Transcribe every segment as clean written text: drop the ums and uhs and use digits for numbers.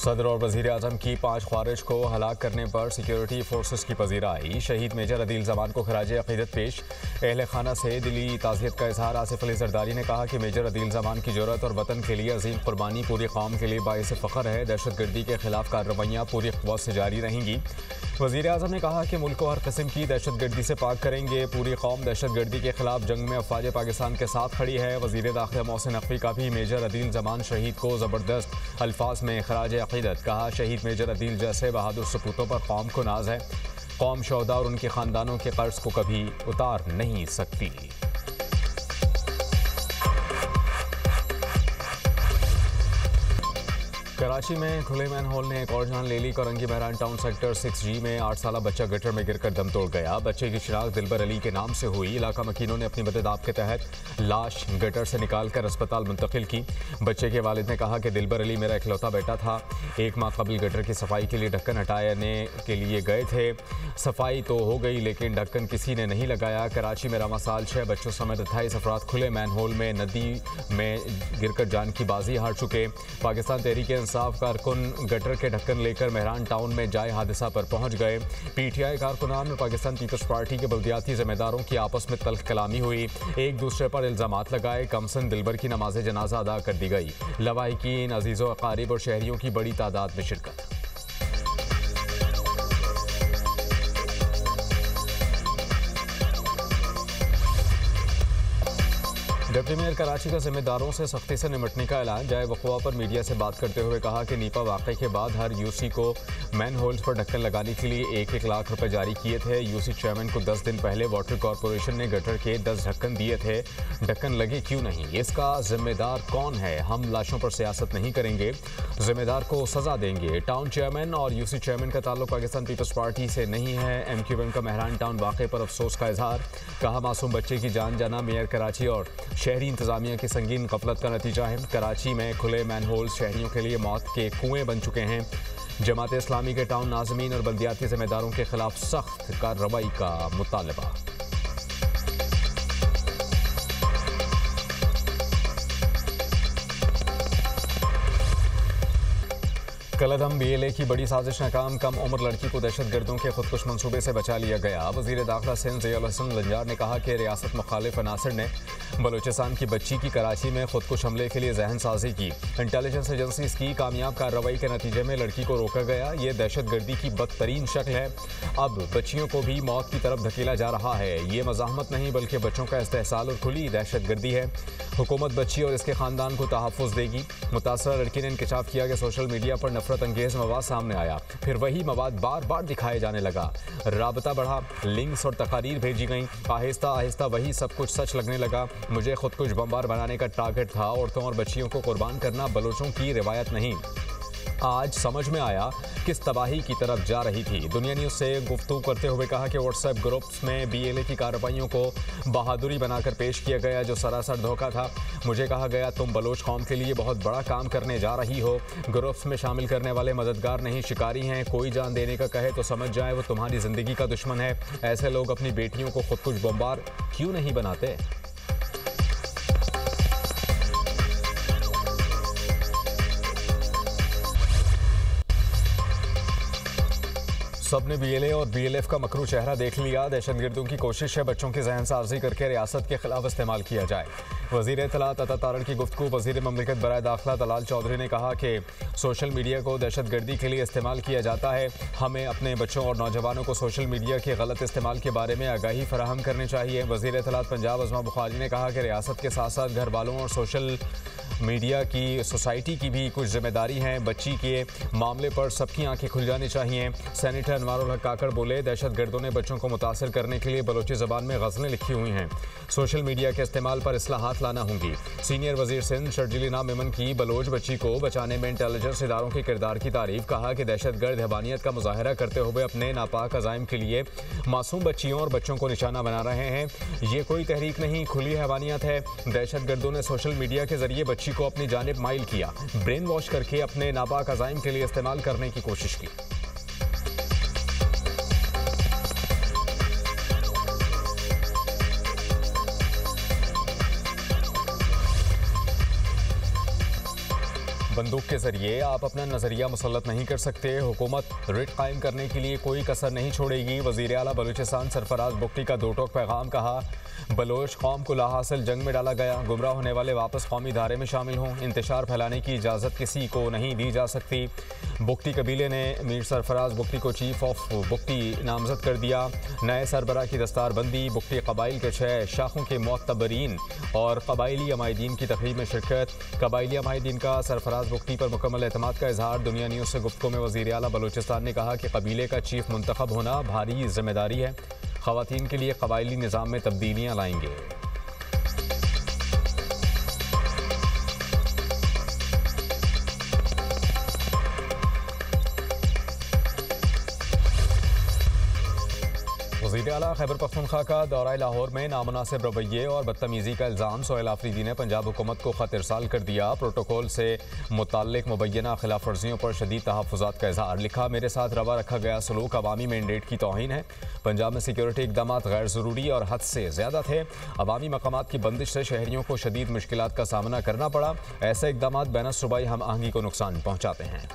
सदर और वज़ीर आज़म की 5 ख्वारिज को हलाक करने पर सिक्योरिटी फोर्सेस की पजीराई। शहीद मेजर अदील ज़मान को खराज अक़ीदत पेश। अहल खाना से दिली ताज़ियत का इजहार। आसिफ अली ज़रदारी ने कहा कि मेजर अदील ज़मान की जुर्रत और वतन के लिए अजीम कुर्बानी पूरी कौम के लिए बाइस फ़ख्र है। दहशतगर्दी के खिलाफ कार्रवाइयाँ पूरी क़ुव्वत से जारी रहेंगी। वज़ीर आज़म ने कहा कि मुल्क को हर किस्म की दहशतगर्दी से पाक करेंगे। पूरी कौम दहशतगर्दी के खिलाफ जंग में अफ़वाज पाकिस्तान के साथ खड़ी है। वज़ीर दाखिला मोहसिन नकवी का भी मेजर अदील ज़मान शहीद को ज़बरदस्त अल्फाज में खराज अक़ीदत। कहा, शहीद मेजर अदील जैसे बहादुर सपूतों पर कौम को नाज है। कौम शोहदा और उनके ख़ानदानों के कर्ज को कभी उतार नहीं सकती। कराची में खुले मैन होल ने एक और जान ले ली। करंगी बहरान टाउन सेक्टर 6G में 8 साला बच्चा गटर में गिरकर दम तोड़ गया। बच्चे की शिनाख्त दिलबर अली के नाम से हुई। इलाका मकीनों ने अपनी मदद के तहत लाश गटर से निकालकर अस्पताल मुंतकिल की। बच्चे के वालिद ने कहा कि दिलबर अली मेरा इकलौता बेटा था। 1 माह कबल गटर की सफाई के लिए ढक्कन हटाने के लिए गए थे। सफाई तो हो गई लेकिन ढक्कन किसी ने नहीं लगाया। कराची में रवा साल 6 बच्चों समेत 28 अफराद खुले मैन होल में नदी में गिरकर जान की बाजी हार चुके। पाकिस्तान तहरीक इंसाफ कारकुन गटर के ढक्कन लेकर मेहरान टाउन में जाए हादसा पर पहुंच गए। पीटीआई कारकुनान में पाकिस्तान पीपल्स पार्टी के बल्दियाती जिम्मेदारों की आपस में तल्ख कलामी हुई। एक दूसरे पर इल्जामात लगाए। कमसन दिलबर की नमाज जनाजा अदा कर दी गई। लवाहिकीन, अजीज़ों, अकारिब और शहरियों की बड़ी तादाद में शिरकत। डिप्टी मेयर कराची का जिम्मेदारों से सख्ती से निपटने का ऐलान। जाए वक़वा पर मीडिया से बात करते हुए कहा कि नीपा वाक़े के बाद हर यूसी को मैन होल्स पर ढक्कन लगाने के लिए 1-1 लाख रुपए जारी किए थे। यूसी चेयरमैन को 10 दिन पहले वाटर कॉरपोरेशन ने गटर के 10 ढक्कन दिए थे। ढक्कन लगे क्यों नहीं, इसका जिम्मेदार कौन है? हम लाशों पर सियासत नहीं करेंगे, जिम्मेदार को सजा देंगे। टाउन चेयरमैन और यूसी चेयरमैन का ताल्लुक पाकिस्तान पीपल्स पार्टी से नहीं है। MQM का मेहरान टाउन वाक़े पर अफसोस का इजहार। कहा, मासूम बच्चे की जान जाना मेयर कराची और शहरी इंतजामिया की संगीन गफलत का नतीजा है। कराची में खुले मैन होल्स शहरियों के लिए मौत के कुएं बन चुके हैं। जमात इस्लामी के टाउन नाज़मीन और बल्दियाती जिम्मेदारों के खिलाफ सख्त कार्रवाई का मुतालबा। कलदम BLA की बड़ी साजिश नाकाम। कम उम्र लड़की को दहशतगर्दों के खुदकुश मंसूबे से बचा लिया गया। वज़ीर दाखिला सिंध ज़ियाउल हसन लंजार ने कहा कि रियासत मुखालिफ अनासर ने बलूचिस्तान की बच्ची की कराची में खुदकुश हमले के लिए जहन साजी की। इंटेलिजेंस एजेंसीज की कामयाब कार्रवाई के नतीजे में लड़की को रोका गया। ये दहशतगर्दी की बदतरीन शक्ल है। अब बच्चियों को भी मौत की तरफ धकेला जा रहा है। ये मज़ाहमत नहीं बल्कि बच्चों का इस्तेहसाल और खुली दहशतगर्दी है। हुकूमत बच्ची और इसके ख़ानदान को तहफ़्फ़ुज़ देगी। मुतासरा लड़की ने इंकशाफ किया कि सोशल मीडिया पर नफरत अंगेज मवाद सामने आया, फिर वही मवाद बार बार दिखाए जाने लगा। राबता बढ़ा, लिंक्स और तकारीर भेजी गई। आहिस्ता आहिस्ता वही सब कुछ सच लगने लगा। मुझे खुद कुछ बमबार बनाने का टारगेट था। औरतों और बच्चियों को कुर्बान करना बलोचों की रिवायत नहीं। आज समझ में आया किस तबाही की तरफ जा रही थी। दुनिया न्यूज़ से गुफ्तगू करते हुए कहा कि व्हाट्सएप ग्रुप्स में BLA की कार्रवाइयों को बहादुरी बनाकर पेश किया गया जो सरासर धोखा था। मुझे कहा गया, तुम बलोच कौम के लिए बहुत बड़ा काम करने जा रही हो। ग्रुप्स में शामिल करने वाले मददगार नहीं शिकारी हैं। कोई जान देने का कहे तो समझ जाए वो तुम्हारी ज़िंदगी का दुश्मन है। ऐसे लोग अपनी बेटियों को खुद कुछ बमबार क्यों नहीं बनाते? सबने BLA और BLF का मकरू चेहरा देख लिया। दहशतगर्दों की कोशिश है बच्चों की जहन साजी करके रियासत के खिलाफ इस्तेमाल किया जाए। वज़ीर इत्तलात अता तारण की गुफ्तगू। वज़ीर ममलिकत बराए दाखिला दलाल चौधरी ने कहा कि सोशल मीडिया को दहशतगर्दी के लिए इस्तेमाल किया जाता है। हमें अपने बच्चों और नौजवानों को सोशल मीडिया के गलत इस्तेमाल के बारे में आगाही फराहम करनी चाहिए। वज़ीर इत्तलात पंजाब अज़मा बुखारी ने कहा कि रियासत के साथ साथ घर वालों और सोशल मीडिया की सोसाइटी की भी कुछ जिम्मेदारी है। बच्ची के मामले पर सबकी आंखें खुल जानी चाहिए। सेनेटर अनवारुल हक काकड़ बोले, दहशतगर्दों ने बच्चों को मुतासर करने के लिए बलोची ज़बान में गज़लें लिखी हुई हैं। सोशल मीडिया के इस्तेमाल पर इस्लाहात लाना होंगी। सीनियर वज़ीर सिंध शर्जिली नाम मेमन की बलोच बच्ची को बचाने में इंटेलिजेंस इदारों के किरदार की तारीफ। कहा कि दहशतगर्द हैवानियत का मुजाहरा करते हुए अपने नापाक अज़ाइम के लिए मासूम बच्चियों और बच्चों को निशाना बना रहे हैं। ये कोई तहरीक नहीं, खुली हैवानियत है। दहशतगर्दों ने सोशल मीडिया के जरिए बच्ची को अपनी जानिब माइल किया, ब्रेन वॉश करके अपने नापाक अज़ाइम के लिए इस्तेमाल करने की कोशिश की। बंदूक के जरिए आप अपना नजरिया मुसल्लत नहीं कर सकते। हुकूमत रिट कायम करने के लिए कोई कसर नहीं छोड़ेगी। वजीर आला बलूचिस्तान सरफराज बुगटी का दो टोक पैगाम। कहा, बलोच कौम को लाहासिल जंग में डाला गया। गुमराह होने वाले वापस कौमी धारे में शामिल हों। इंतशार फैलाने की इजाज़त किसी को नहीं दी जा सकती। बुगटी कबीले ने मीर सरफराज बुगटी को चीफ ऑफ बुगटी नामजद कर दिया। नए सरबरा की दस्तारबंदी। बुगटी कबाइल के 6 शाखों के मोतबरीन और कबाइली अमायदीन की तकरीब में शिरकत। कबाइली अमायदीन का सरफराज बुगटी पर मुकम्मल एतमाद का इजहार। दुनिया न्यूज़ से गुफ्तगू में वज़ीर आला बलूचिस्तान ने कहा कि कबीले का चीफ मुंतखब होना भारी जिम्मेदारी है। ख़वातीन के लिए कबाइली निज़ाम में तब्दीलियाँ लाएंगे। वज़ीर आला खैबर पख्तूनख्वा का दौरा लाहौर में नामुनासिब रवैये और बदतमीज़ी का इल्ज़ाम सोहेल आफरीदी ने पंजाब हुकूमत को ख़त इरसाल कर दिया। प्रोटोकॉल से मुताल्लिक मुबैना खिलाफ वर्जियों पर शदीद तहफ़्फ़ुज़ात का इज़हार। लिखा, मेरे साथ रवा रखा गया सलूक अवामी मैंडेट की तौहीन है। पंजाब में सिक्योरिटी इक़दाम गैर ज़रूरी और हद से ज़्यादा थे। अवामी मकामात की बंदिश से शहरियों को शदीद मुश्किलात का सामना करना पड़ा। ऐसे इक़दाम बैन सूबाई हम आहंगी को नुकसान पहुँचाते हैं।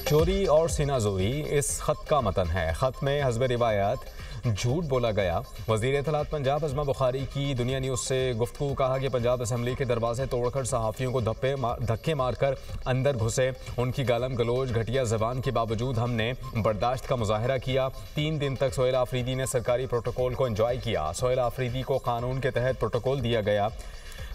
चोरी और सीनाजोरी इस खत का मतन है। खत में हस्ब रिवायत झूठ बोला गया। वज़ीर इत्तलात पंजाब अज़मा बुखारी की दुनिया न्यूज़ से गुफ्तगू। कहा कि पंजाब असम्बली के दरवाजे तोड़कर सहाफ़ियों को धक्के मारकर अंदर घुसे। उनकी गालम गलोच घटिया ज़बान के बावजूद हमने बर्दाश्त का मुजाहरा किया। 3 दिन तक सोहेल आफरीदी ने सरकारी प्रोटोकॉल को एंजॉय किया। सोहेल आफरीदी को कानून के तहत प्रोटोकॉल दिया गया।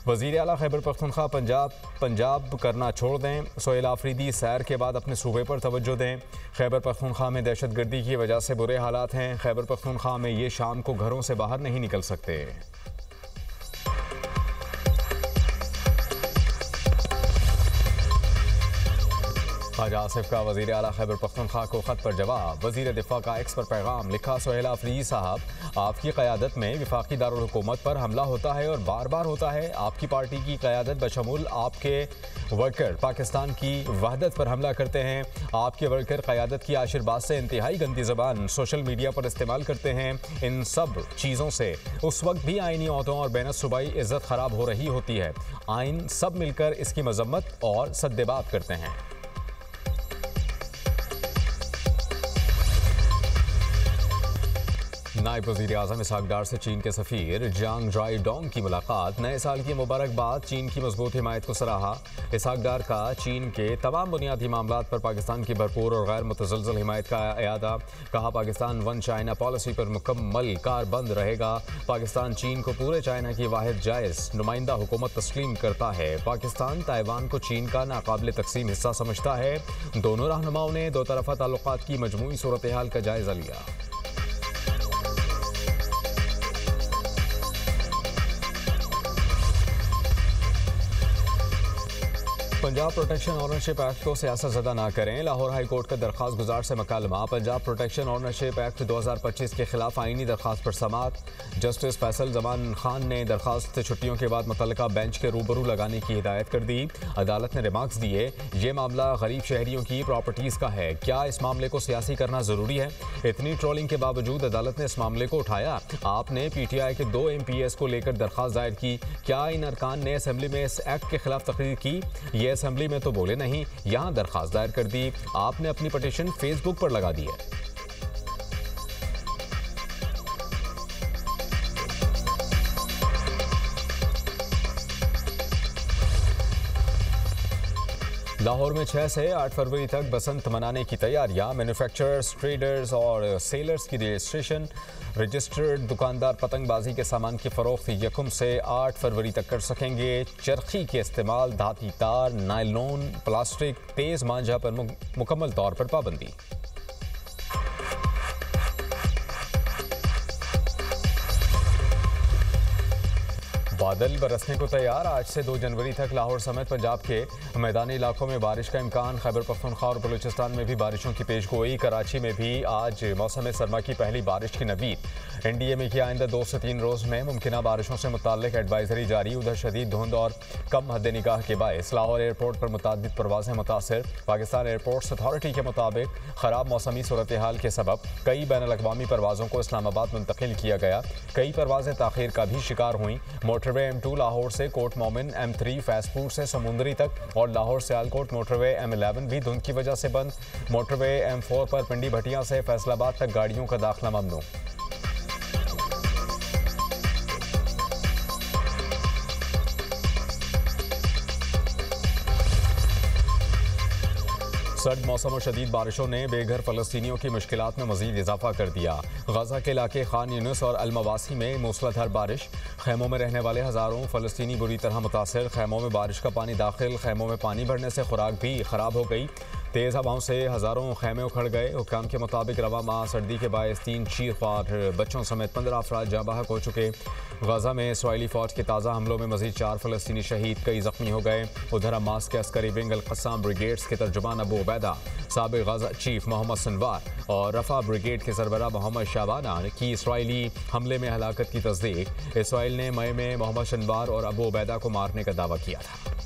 वज़ीर आला खैबर पख्तूनख्वा पंजाब करना छोड़ दें। सोहेल आफरीदी सैर के बाद अपने सूबे पर तवज्जो दें। खैबर पख्तूनख्वा में दहशतगर्दी की वजह से बुरे हालात हैं। खैबर पख्तूनख्वा में ये शाम को घरों से बाहर नहीं निकल सकते। ख्वाजा आसिफ का वज़ीर आला खैबर पख्तूनख्वा को ख़त पर जवाब। वज़ीर दिफ़ा का एक्स पर पैगाम। लिखा, सोहेल आफरीदी साहब, आपकी क़यादत में विफ़ाक़ी दारुल हुकूमत पर हमला होता है और बार बार होता है। आपकी पार्टी की क़यादत बशमूल आपके वर्कर पाकिस्तान की वहदत पर हमला करते हैं। आपके वर्कर क़यादत की आशीर्वाद से इंतहाई गंदी ज़बान सोशल मीडिया पर इस्तेमाल करते हैं। इन सब चीज़ों से उस वक्त भी आइनी अहदों और बैन सूबाई इज़्ज़त ख़राब हो रही होती है। आइन सब मिलकर इसकी मज़म्मत और सद्देबात करते हैं। नायब वज़ीर आज़म इसहाक डार से चीन के सफ़ीर जांग ड्राई डोंग की मुलाकात। नए साल की मुबारकबाद। चीन की मजबूत हिमायत को सराहा। इसहाक डार का चीन के तमाम बुनियादी मामलात पर पाकिस्तान की भरपूर और गैर मुतज़लज़ल हिमायत का एआदा। कहा, पाकिस्तान वन चाइना पॉलिसी पर मुकम्मल कारबंद रहेगा। पाकिस्तान चीन को पूरे चाइना की वाहिद जायज़ नुमाइंदा हुकूमत तस्लीम करता है। पाकिस्तान ताइवान को चीन का नाकाबिल तकसीम हिस्सा समझता है। दोनों रहनुमाओं ने दो तरफ़ा ताल्लुकात की मजमूई सूरत हाल का जायज़ा लिया। पंजाब प्रोटेक्शन ऑनरशिप एक्ट को सियासत ज़दा ना करें। लाहौर हाई कोर्ट का दरख्वास्त गुजार से मकालमा। पंजाब प्रोटेक्शन ऑनरशिप एक्ट 2025 के खिलाफ आईनी दरख्वास्त पर समात। जस्टिस फैसल जमान खान ने दरख्वास्त छुट्टियों के बाद मुतल्लिका बेंच के रूबरू लगाने की हिदायत कर दी। अदालत ने रिमार्क्स दिए, ये मामला गरीब शहरियों की प्रॉपर्टीज़ का है। क्या इस मामले को सियासी करना ज़रूरी है? इतनी ट्रोलिंग के बावजूद अदालत ने इस मामले को उठाया। आपने PTI के 2 MPs को लेकर दरख्वास्त दायर की। क्या इन अरकान ने असम्बली में इस एक्ट के खिलाफ तकरीर की? ये असेंबली में तो बोले नहीं, यहां दरखास्त दायर कर दी। आपने अपनी पटिशन फेसबुक पर लगा दी है। लाहौर में 6 से 8 फरवरी तक बसंत मनाने की तैयारियां। मैन्युफैक्चरर्स, ट्रेडर्स और सेलर्स की रजिस्ट्रेशन। रजिस्टर्ड दुकानदार पतंगबाजी के सामान की फरोख्त 1 से 8 फरवरी तक कर सकेंगे। चरखी के इस्तेमाल, धाती तार, नायलॉन, प्लास्टिक, तेज़ मांझा पर मुकम्मल तौर पर पाबंदी। बादल बरसने को तैयार। आज से 2 जनवरी तक लाहौर समेत पंजाब के मैदानी इलाकों में बारिश का इम्कान। खैबर पख्तूनख्वा और बलूचिस्तान में भी बारिशों की पेशगोई। कराची में भी आज मौसम सरमा की पहली बारिश की नवीद। NDMA की आइंदा 2 से 3 रोज़ में मुमकिन बारिशों से मुताल्लिक एडवाइजरी जारी। उधर शदीद धुंध और कम हद निगाह के बायस लाहौर एयरपोर्ट पर मुतादिद परवाजें मुतासर। पाकिस्तान एयरपोर्ट्स अथॉरिटी के मुताबिक खराब मौसमी सूरत हाल के सबब कई बैन अल-अक़वामी परवाज़ों को इस्लामाबाद मुंतकिल किया गया। कई परवाजें ताख़ीर का भी शिकार हुई। मोटरवे M2 लाहौर से कोट मोमिन, M3 फैसपुर से समुंदरी तक और लाहौर सियालकोट मोटरवे M11 भी धुंध की वजह से बंद। मोटरवे M4 पर पिंडी भटिया से फैसलाबाद तक गाड़ियों का दाखिला ममनू। सर्द मौसम और शदीद बारिशों ने बेघर फ़लस्तीनियों की मुश्किलात में मज़ीद इजाफा कर दिया। गजा के इलाके खान यूनुस और अलमवासी में मूसलाधार बारिश। खैमों में रहने वाले हज़ारों फ़लस्तीनी बुरी तरह मुतासर। खैमों में बारिश का पानी दाखिल। खैमों में पानी भरने से खुराक भी ख़राब हो गई। तेज़ हवाओं से हज़ारों खैमे उखड़ गए। हुक्काम के मुताबिक रवा माह सर्दी के बायस 3 चीरख्वार बच्चों समेत 15 अफराद जाँ बहक हो चुके। गजा में इसराइली फ़ौज के ताज़ा हमलों में मज़ीद 4 फ़लस्तीनी शहीद, कई ज़ख्मी हो गए। उधर हमास के अस्करी विंग अल-क़स्साम ब्रिगेड्स के तर्जुमान अबू उबैदा, साबिक़ गजा चीफ मोहम्मद सनवार और रफ़ा ब्रिगेड के सरबराह मोहम्मद शाबाना की इसराइली हमले में हलाकत की तस्दीक। इसराइल ने मई में मोहम्मद सनवार और अबू उबैदा को मारने का दावा किया था।